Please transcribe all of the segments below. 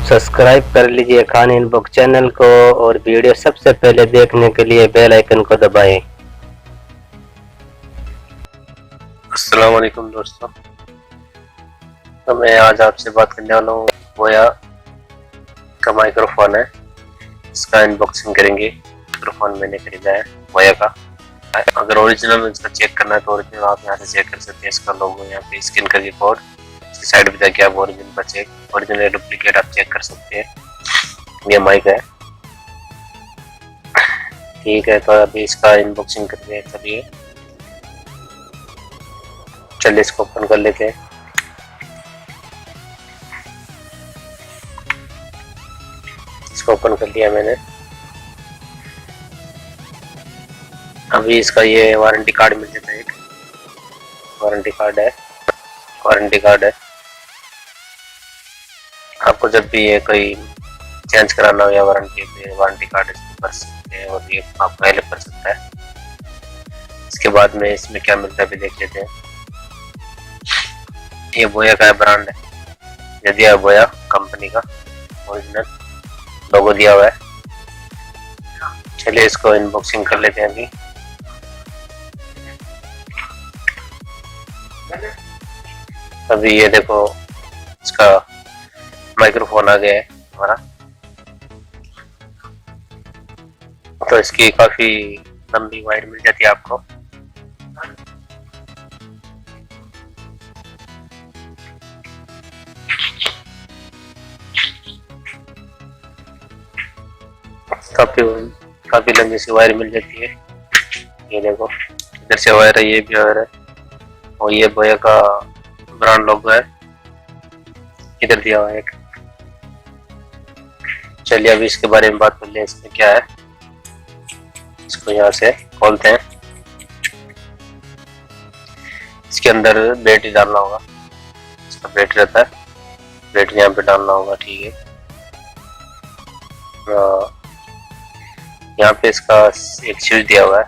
Subscribe कर लीजिए Khan inbox channel को और वीडियो सबसे पहले देखने के लिए बेल आइकन को दबाएं। अस्सलाम वालेकुम दोस्तों, तो मैं आज आपसे बात करने वाला हूँ बोया का माइक्रोफोन है, इसका अनबॉक्सिंग करेंगे। माइक्रोफोन मैंने खरीदा है बोया का। अगर ओरिजिनल में इसका चेक करना है तो ओरिजिनल आप यहाँ से चेक कर सकते हैं। इसका लोगो यहाँ पे स्कैन करके कोड, इसकी साइड पे जाके आप ओरिजिनल का चेक, ओरिजिनल डुप्लीकेट आप चेक कर सकते हैं। ये माइक है, ठीक है। तो अभी इसका अनबॉक्सिंग करते हैं। चलिए इसको ओपन कर लेते हैं। इसको ओपन कर लिया मैंने। अभी इसका ये वारंटी कार्ड मिल जाता है, एक वारंटी कार्ड है। आपको जब भी ये कोई चेंज कराना हो या वारंटी कार्ड इसमें कर सकते हैं और ये आपको हेल्प कर सकता है। इसके बाद में इसमें क्या मिलता है भी देख लेते हैं। ये बोया का ब्रांड है, ये दिया है बोया कंपनी का, ओरिजिनल लोगो दिया हुआ है। चलिए इसको अनबॉक्सिंग कर लेते हैं। अभी ये देखो इसका माइक्रोफोन आ गया है हमारा। तो इसकी काफी लंबी वायर मिल जाती है आपको। काफी लंबी सी वायर मिल जाती है। ये देखो इधर से वायर है, ये भी वायर है और ये बोया का ब्रांड लोगो है, इधर दिया हुआ है एक। चलिए अभी इसके बारे में बात कर लें, इसमें क्या है। इसको यहाँ से खोलते हैं। इसके अंदर बैटरी डालना होगा, इसका बैटरी रहता है, बैटरी यहाँ पे डालना होगा, ठीक है। यहाँ पे इसका एक स्विच दिया हुआ है,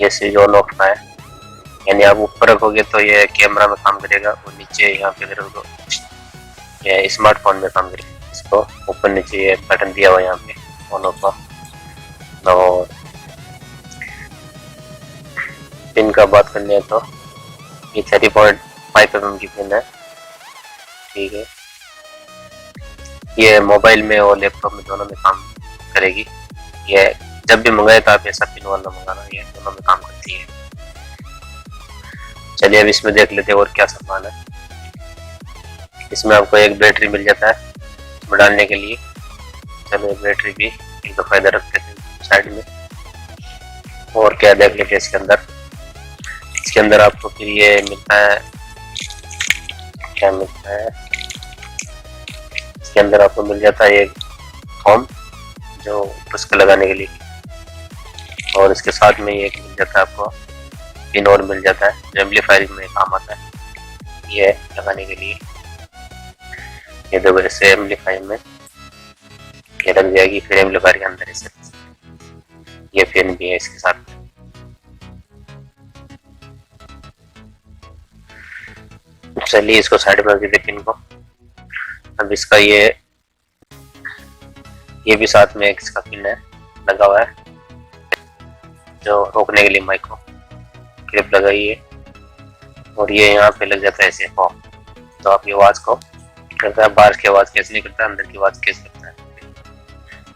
ये स्विच ऑन ऑफ का है, यानी आप ऊपर रखोगे तो ये कैमरा में काम करेगा और नीचे यहाँ पे रखोगे ये स्मार्टफोन में काम करेगा। इसको ऊपर नीचे ये बटन दिया हुआ है यहाँ पे ऑन ऑफ का। और पिन का बात करनी है तो ये 3.5 mm की पिन है, ठीक है। ये मोबाइल में और लैपटॉप में दोनों में काम करेगी। ये जब भी मंगाए तो आप ऐसा पिन वाला मंगाना, ये दोनों में काम करती है। चलिए अब इसमें देख लेते हैं और क्या सामान है। इसमें आपको एक बैटरी मिल जाता है इसमें डालने के लिए। चलो बैटरी भी एक दफा इधर रखते थे साइड में। और क्या देख लेते हैं इसके अंदर आपको फिर ये मिलता है, क्या मिलता है इसके अंदर आपको मिल जाता है एक फॉर्म जो उसको लगाने के लिए, और इसके साथ में ये एक मिल जाता है आपको पिन और मिल जाता है जो एम्पलीफायर में काम आता है, ये लगाने के लिए। ये देखो ऐसे एम्पलीफायर में ये लग जाएगी, फिर एम्पलीफायर के अंदर ऐसे ये पिन भी है इसके साथ। चलिए इसको साइड में रख देते पिन को। अब इसका ये भी साथ में एक इसका पिन है लगा हुआ है जो रोकने के लिए माइक को क्लिप लगाई है, और ये यहाँ पे लग जाता है ऐसे फॉर्म, तो आप ये आवाज को करता है। बाहर की आवाज कैसे नहीं करता, अंदर की आवाज कैसे करता है,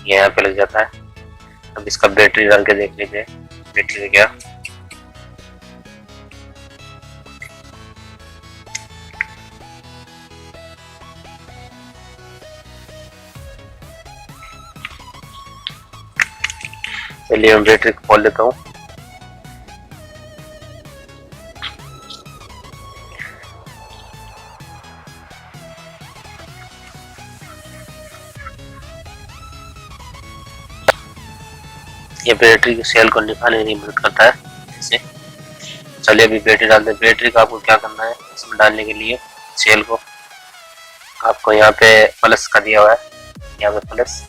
ये यहाँ पे लग जाता है। अब इसका बैटरी डाल के देख लीजिए बैटरी से क्या। चलिए मैं बैटरी को खोल लेता हूँ। ये बैटरी की सेल को निकालने में मदद करता है ऐसे। चलिए अभी बैटरी डालते हैं। बैटरी का आपको क्या करना है, इसमें डालने के लिए सेल को आपको यहाँ पे प्लस का दिया हुआ है, यहाँ पे प्लस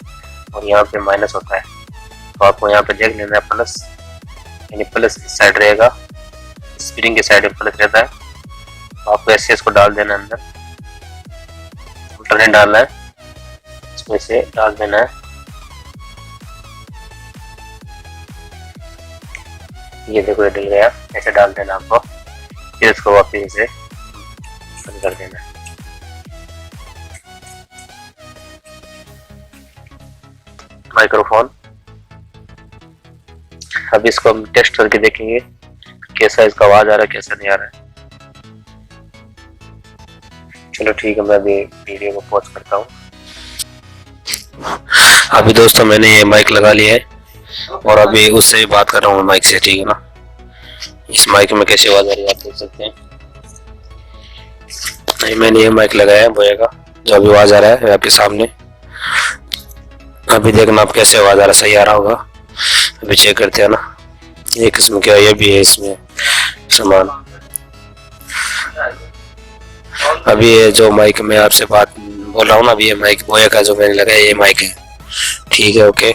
और यहाँ पे माइनस होता है। तो आपको यहाँ पे देख लेना है प्लस, यानी प्लस इस साइड रहेगा, स्प्रिंग के साइड में प्लस रहता है। तो आपको ऐसे इसको डाल देना अंदर, उल्टा नहीं डालना है, इसमें से डाल देना है। ये देखो ये डल गया, ऐसे डाल देना आपको। फिर इसको वापस से बंद कर देना है। माइक्रोफोन, अब इसको हम टेस्ट करके देखेंगे कैसा इसका आवाज आ रहा है, कैसा नहीं आ रहा है। चलो ठीक है, मैं अभी वीडियो को पॉज करता हूँ। अभी दोस्तों मैंने ये माइक लगा लिया है और अभी उससे भी बात कर रहा हूँ माइक से, ठीक है ना। इस माइक में कैसे आवाज आ रही है आप देख सकते हैं। नहीं, मैंने ये माइक लगाया है बोया का, जो अभी आवाज आ रहा है आपके सामने। अभी देखना आप कैसे आवाज आ रहा है, सही आ रहा होगा। अभी चेक करते हैं ना। ये किस्म क्या, ये भी है इसमें सामान। अभी ये जो माइक मैं आपसे बात बोल रहा हूँ ना, अभी ये माइक बोया का जो मैंने लगाया ये माइक है, ठीक है। ओके।